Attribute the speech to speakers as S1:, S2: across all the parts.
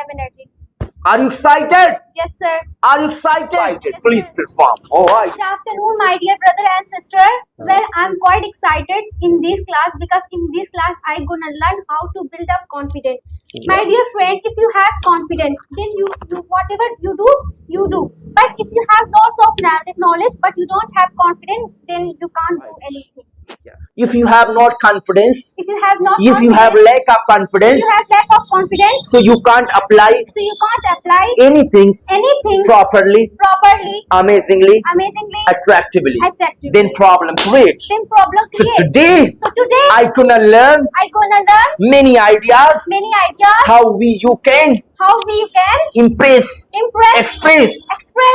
S1: have energy.
S2: Are you excited?
S1: Yes, sir.
S2: Are you excited?
S1: Yes,
S2: Please
S1: sir.
S2: perform. All right.
S1: Good afternoon, my dear brother and sister. Well, I'm quite excited in this class because in this class I'm gonna learn how to build up confidence. My dear friend, if you have confidence, then you whatever you do. But if you have lots of knowledge but you don't have confidence, then you can't do anything.
S2: If you have not confidence,
S1: If you have not
S2: if you have
S1: confidence,
S2: lack of confidence,
S1: if you have lack of confidence,
S2: so you can't apply
S1: so you can't apply
S2: anything
S1: anything
S2: properly, amazingly,
S1: amazingly,
S2: attractively.
S1: attractively.
S2: Then problem creates.
S1: Then problem
S2: So
S1: creates.
S2: today,
S1: So today
S2: I gonna learn
S1: I gonna learn
S2: many ideas
S1: many ideas
S2: how you can
S1: how we can
S2: impress, express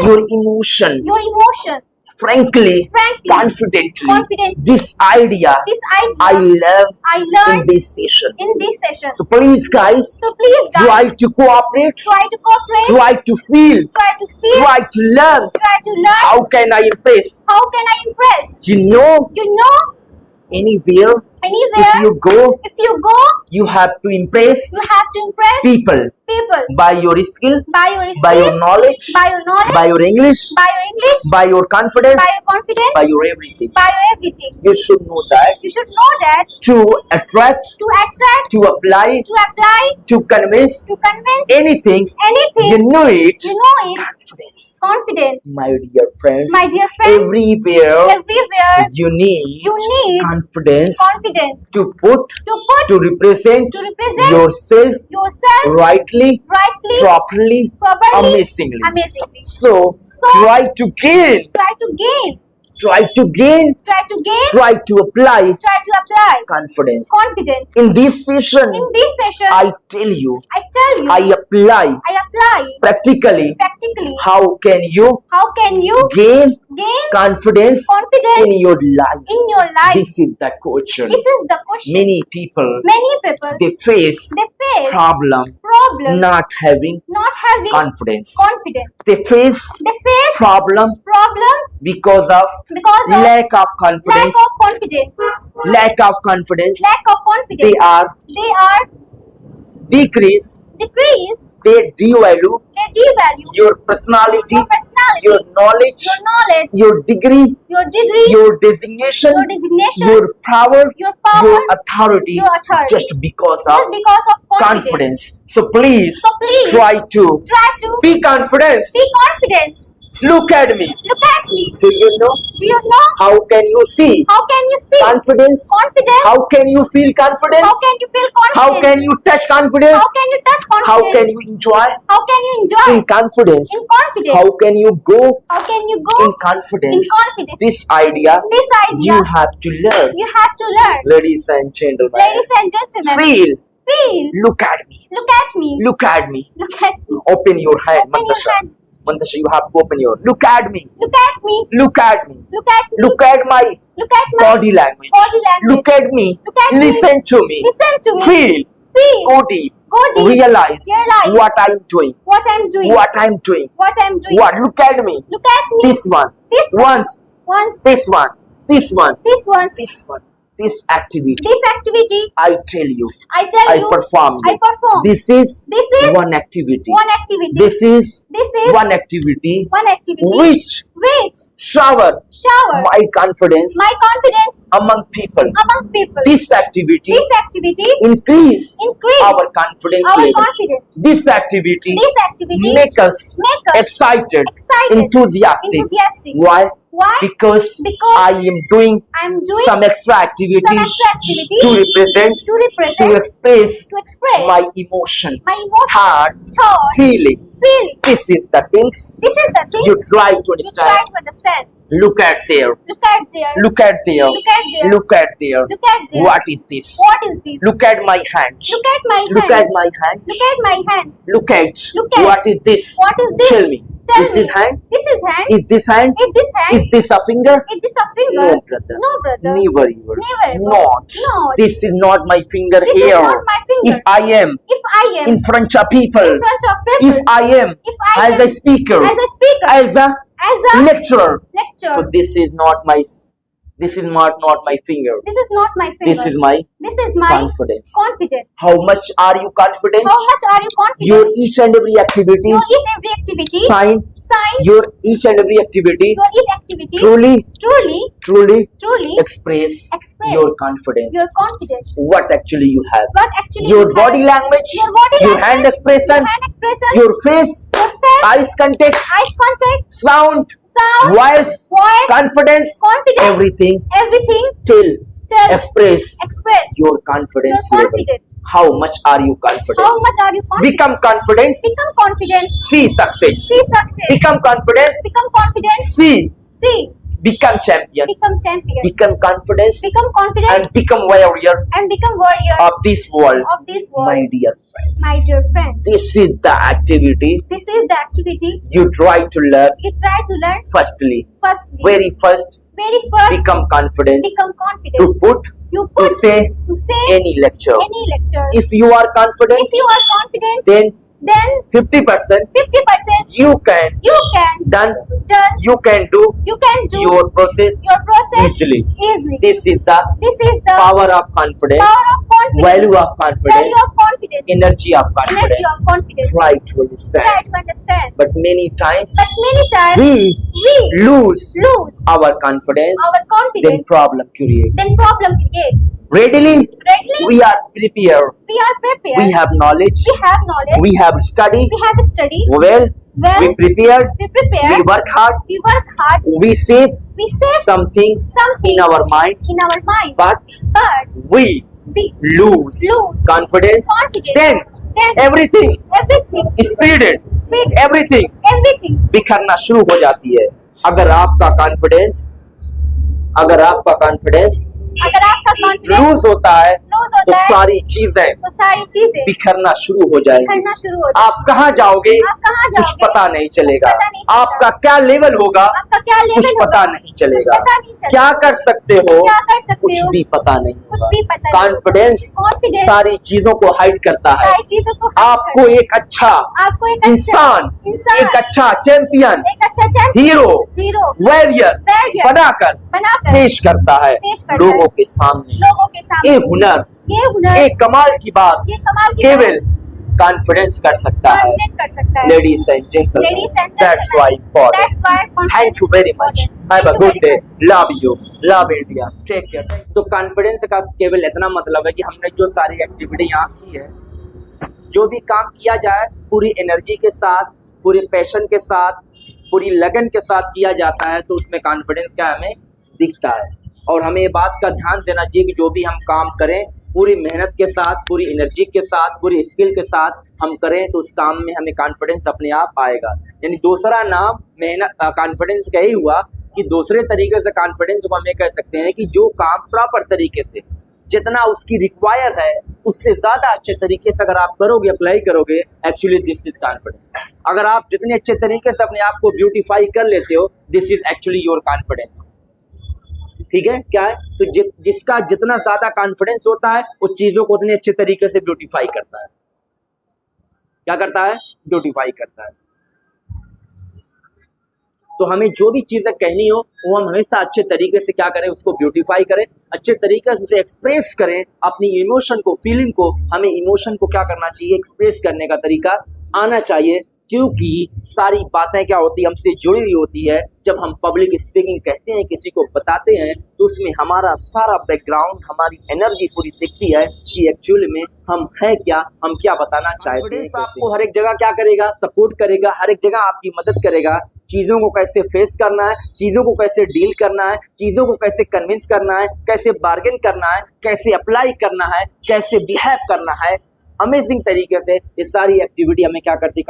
S2: your emotion,
S1: your emotion
S2: frankly, confidently. This idea I love
S1: I
S2: in
S1: learned
S2: this session.
S1: in this session.
S2: So please guys,
S1: So please guys,
S2: try to cooperate,
S1: try to cooperate,
S2: try to feel,
S1: try to feel,
S2: try to learn.
S1: try to learn.
S2: How can I impress?
S1: How can I impress?
S2: You know,
S1: You know,
S2: anywhere
S1: anywhere
S2: if you go, you have to impress
S1: you have to impress
S2: people
S1: people
S2: by your skill,
S1: by your skill,
S2: by your knowledge,
S1: by your knowledge,
S2: by your English,
S1: by your English,
S2: by your confidence,
S1: by your confidence,
S2: by your everything.
S1: by your everything.
S2: You should know that
S1: You should know that
S2: to attract,
S1: to attract,
S2: to apply,
S1: to
S2: convince
S1: convince
S2: anything,
S1: anything,
S2: you know it.
S1: you know it,
S2: Confidence.
S1: confident.
S2: My dear friends,
S1: My dear friend,
S2: everywhere
S1: everywhere
S2: you need confidence
S1: confidence
S2: to put, to represent yourself
S1: yourself
S2: rightly,
S1: rightly,
S2: properly,
S1: properly,
S2: amazingly. So try to gain,
S1: try to gain,
S2: try to gain,
S1: try to gain,
S2: try to apply
S1: try to apply
S2: confidence.
S1: confidence.
S2: In this session,
S1: In this session,
S2: I tell you,
S1: I tell you,
S2: I apply
S1: I apply
S2: practically
S1: practically
S2: how can you
S1: how can you
S2: gain
S1: gain
S2: confidence
S1: confidence
S2: in your life.
S1: in your life.
S2: This is the question.
S1: This is the question.
S2: Many people,
S1: Many people
S2: they face
S1: they face
S2: problem not having
S1: not having
S2: confidence.
S1: they face
S2: problem
S1: problem
S2: because of lack of confidence.
S1: lack of confidence
S2: They are
S1: they are
S2: decrease,
S1: decrease,
S2: they devalue
S1: they devalue
S2: your personality,
S1: your personality,
S2: your knowledge, your degree,
S1: your degree,
S2: your designation,
S1: your designation,
S2: your power,
S1: your power,
S2: your authority,
S1: your authority,
S2: just because
S1: just
S2: of
S1: because of
S2: confidence. So please,
S1: So please
S2: try to
S1: try to
S2: be confident.
S1: be confident.
S2: Look at me.
S1: Look at me.
S2: Do you know
S1: Do you know
S2: how can you see
S1: how can you see
S2: confidence?
S1: confidence?
S2: How can you feel confidence?
S1: How can you feel confident?
S2: How can you touch confidence?
S1: How can you touch confidence?
S2: How can you enjoy
S1: How can you enjoy
S2: in confidence?
S1: in confidence?
S2: How can you go
S1: How can you go
S2: in confidence?
S1: in confidence?
S2: This idea
S1: This idea
S2: you have to learn.
S1: you have to learn.
S2: Ladies and gentlemen,
S1: Ladies and gentlemen,
S2: feel,
S1: feel,
S2: look at me,
S1: look at me,
S2: look at me.
S1: look at me.
S2: Open your hand,
S1: Open your
S2: Mantasha.
S1: hand.
S2: Mantasha, you have to open your. Look at me,
S1: Look at me,
S2: look at me,
S1: look at me,
S2: look at my
S1: look at my
S2: body language.
S1: body language.
S2: Look at me,
S1: Look at me.
S2: listen to me,
S1: Listen to me.
S2: feel,
S1: Feel,
S2: go deep,
S1: go deep,
S2: realize
S1: Realize
S2: what I'm doing,
S1: what I'm doing,
S2: what I'm doing.
S1: what I'm doing.
S2: What? Look at me.
S1: Look at me.
S2: This one.
S1: This
S2: Once.
S1: once,
S2: This one. This one.
S1: this once,
S2: This one. This activity.
S1: this activity.
S2: I tell you.
S1: I tell
S2: I
S1: you,
S2: perform.
S1: I perform.
S2: This is
S1: This is
S2: one activity.
S1: one activity.
S2: This is
S1: This is
S2: one activity
S1: one activity
S2: which
S1: which
S2: shower
S1: shower
S2: my confidence
S1: my confidence
S2: among people.
S1: among people.
S2: This activity
S1: This activity
S2: increase
S1: increase
S2: our confidence
S1: our
S2: level.
S1: confidence.
S2: This activity
S1: This activity
S2: make us excited,
S1: excited,
S2: enthusiastic.
S1: enthusiastic.
S2: Why?
S1: Why?
S2: Because
S1: Because
S2: I am doing
S1: I'm doing
S2: some extra activity
S1: some extra activity
S2: to represent,
S1: to represent,
S2: to express
S1: to express
S2: my emotion,
S1: my emotion,
S2: thought, feeling.
S1: feeling.
S2: This is the things
S1: This is the thing
S2: you try to
S1: you try
S2: understand.
S1: to understand.
S2: Look at there.
S1: Look at there.
S2: Look at there.
S1: Look at there.
S2: Look at there.
S1: Look at there.
S2: What is this?
S1: What is this?
S2: Look at my hand.
S1: Look at my
S2: Look
S1: hand.
S2: at my hand.
S1: Look at my hand.
S2: Look at.
S1: Look at.
S2: What is this?
S1: What is this?
S2: Tell me.
S1: Tell
S2: This
S1: me.
S2: is hand.
S1: This is hand.
S2: Is this hand?
S1: Is this hand?
S2: Is this a finger?
S1: Is this a finger?
S2: No, brother.
S1: No, brother.
S2: Never ever.
S1: Never.
S2: Not.
S1: Not.
S2: This is not my finger
S1: This
S2: here.
S1: is not my finger.
S2: If I am
S1: If I am
S2: in front of people,
S1: in front of people,
S2: if I am
S1: if I
S2: as
S1: am
S2: a speaker,
S1: as a speaker,
S2: as a
S1: as a
S2: lecturer,
S1: lecturer,
S2: so this is not my This is not my finger.
S1: This is not my finger.
S2: This is my
S1: This is my
S2: confidence.
S1: confidence.
S2: How much are you confident?
S1: How much are you confident?
S2: Your each and every activity,
S1: Your each every activity,
S2: sign
S1: sign
S2: your each and every activity
S1: your each activity
S2: truly
S1: truly
S2: express
S1: express
S2: your confidence.
S1: your confidence.
S2: What actually you have.
S1: What actually
S2: Your
S1: you
S2: body
S1: have.
S2: language,
S1: Your body
S2: your
S1: language,
S2: hand expression,
S1: your hand expression,
S2: your face,
S1: your face,
S2: eyes contact,
S1: eye contact,
S2: sound,
S1: sound,
S2: voice,
S1: voice,
S2: confidence,
S1: confidence,
S2: everything
S1: everything
S2: till
S1: tell
S2: express
S1: express
S2: your confidence
S1: your
S2: level.
S1: confidence.
S2: How much are you confident?
S1: How much are you confident?
S2: Become confident.
S1: Become confident.
S2: See success.
S1: See success.
S2: Become confident.
S1: Become confident.
S2: See
S1: See
S2: become champion.
S1: become champion.
S2: Become confident.
S1: Become confident
S2: And become warrior
S1: and become warrior
S2: of this world.
S1: of this world.
S2: My dear friends.
S1: My dear friends,
S2: This is the activity
S1: this is the activity
S2: you try to learn.
S1: you try to learn.
S2: Firstly,
S1: Firstly,
S2: very first,
S1: very first,
S2: become confident
S1: become
S2: to
S1: confident.
S2: put
S1: You
S2: to
S1: put
S2: say
S1: to say
S2: any lecture.
S1: any lecture.
S2: If you are confident,
S1: If you are confident,
S2: then
S1: then
S2: 50%
S1: 50%
S2: you can
S1: you can
S2: done.
S1: done.
S2: You can do
S1: You can do
S2: your process
S1: your process
S2: easily.
S1: easily.
S2: This is the
S1: This is the
S2: power of confidence,
S1: power of confidence.
S2: value of confidence,
S1: Value of confidence.
S2: energy of
S1: Energy
S2: confidence.
S1: of confidence.
S2: Try to understand.
S1: Try to understand.
S2: But many times
S1: But many times
S2: we lose
S1: lose
S2: our confidence,
S1: our
S2: then
S1: confidence.
S2: problem create.
S1: Then problem create.
S2: Readily,
S1: Readily,
S2: we are prepared.
S1: we are prepared.
S2: We have knowledge.
S1: We have knowledge.
S2: We have studied.
S1: We have studied.
S2: Well,
S1: Well,
S2: we prepared.
S1: we prepare.
S2: We work hard.
S1: We work hard.
S2: We save
S1: We save
S2: something
S1: something
S2: in our mind.
S1: in our mind.
S2: But
S1: But
S2: we
S1: we
S2: lose confidence.
S1: confidence.
S2: Then
S1: Then
S2: everything
S1: everything
S2: spreaded.
S1: spread.
S2: Everything
S1: Everything
S2: बिखरना शुरू हो जाती है. अगर आपका confidence
S1: अगर आपका confidence
S2: loose होता है
S1: lose
S2: तो
S1: होता है
S2: सारी चीजें
S1: तो सारी चीजें
S2: बिखरना शुरू हो जाएगी.
S1: बिखरना शुरू हो जाएगी.
S2: आप कहाँ जाओगे
S1: आप कहाँ
S2: कुछ
S1: जाओगे?
S2: पता नहीं चलेगा.
S1: कुछ पता नहीं चलेगा.
S2: आपका क्या लेवल होगा
S1: आपका क्या लेवल
S2: कुछ पता नहीं चलेगा.
S1: पता नहीं चलेगा.
S2: क्या कर सकते हो
S1: क्या कर सकते
S2: कुछ
S1: हो
S2: भी पता नहीं
S1: कुछ
S2: होगा.
S1: भी पता नहीं.
S2: कॉन्फिडेंस
S1: Confidence
S2: सारी चीजों को हाइड करता है.
S1: सारी चीजों को
S2: आपको एक अच्छा
S1: आपको एक
S2: इंसान एक अच्छा चैंपियन
S1: एक अच्छा champion
S2: hero
S1: hero
S2: warrior
S1: Warrior
S2: बनाकर
S1: बनाकर
S2: पेश करता है
S1: पेश करता
S2: लोगों
S1: है.
S2: के सामने.
S1: लोगों के सामने
S2: ये हुनर
S1: ये हुनर
S2: एक कमाल की बात
S1: ये कमाल की
S2: केवल कॉन्फिडेंस कर सकता है.
S1: कॉन्फिडेंट कर सकता है.
S2: Ladies and gentlemen,
S1: Ladies and
S2: that's
S1: gentlemen,
S2: why important.
S1: That's why confidence
S2: Thank you
S1: is
S2: very much.
S1: important.
S2: Have a
S1: Thank you
S2: good
S1: very
S2: day.
S1: much.
S2: Love you. Love India. Take care. तो confidence का केवल इतना मतलब है कि हमने जो सारी एक्टिविटी यहाँ की है, जो भी काम किया जाए पूरी एनर्जी के साथ, पूरे पैशन के साथ, पूरी लगन के साथ किया जाता है, तो उसमें कॉन्फिडेंस क्या हमें दिखता है. और हमें ये बात का ध्यान देना चाहिए कि जो भी हम काम करें पूरी मेहनत के साथ, पूरी एनर्जी के साथ, पूरी स्किल के साथ हम करें तो उस काम में हमें कॉन्फिडेंस अपने आप आएगा. यानी दूसरा नाम मेहनत कॉन्फिडेंस का ही हुआ कि दूसरे तरीके से कॉन्फिडेंस को हम ये कह सकते हैं कि जो काम प्रॉपर तरीके से जितना उसकी रिक्वायर है उससे ज़्यादा अच्छे तरीके से अगर आप करोगे, अप्लाई करोगे, एक्चुअली दिस इज कॉन्फिडेंस. अगर आप जितने अच्छे तरीके से अपने आप को ब्यूटीफाई कर लेते हो, this is actually your confidence. ठीक है. क्या है तो जिसका जितना ज्यादा कॉन्फिडेंस होता है वो चीजों को उतने अच्छे तरीके से ब्यूटीफाई करता है. क्या करता है? ब्यूटीफाई करता है. तो हमें जो भी चीजें कहनी हो वो हम हमेशा अच्छे तरीके से क्या करें, उसको ब्यूटीफाई करें, अच्छे तरीके से उसे एक्सप्रेस करें. अपनी इमोशन को, फीलिंग को, हमें इमोशन को क्या करना चाहिए, एक्सप्रेस करने का तरीका आना चाहिए. क्योंकि सारी बातें क्या होती है, हमसे जुड़ी हुई होती है. जब हम पब्लिक स्पीकिंग कहते हैं, किसी को बताते हैं, तो उसमें हमारा सारा बैकग्राउंड, हमारी एनर्जी पूरी दिखती है कि एक्चुअली में हम हैं क्या, हम क्या बताना चाहते हैं. आपको हर एक जगह क्या करेगा, सपोर्ट करेगा, हर एक जगह आपकी मदद करेगा. चीज़ों को कैसे फेस करना है, चीज़ों को कैसे डील करना है, चीज़ों को कैसे कन्विंस करना है, कैसे बार्गेन करना है, कैसे अप्लाई करना है, कैसे बिहेव करना है, अमेजिंग तरीके से ये सारी एक्टिविटी हमें क्या करती है.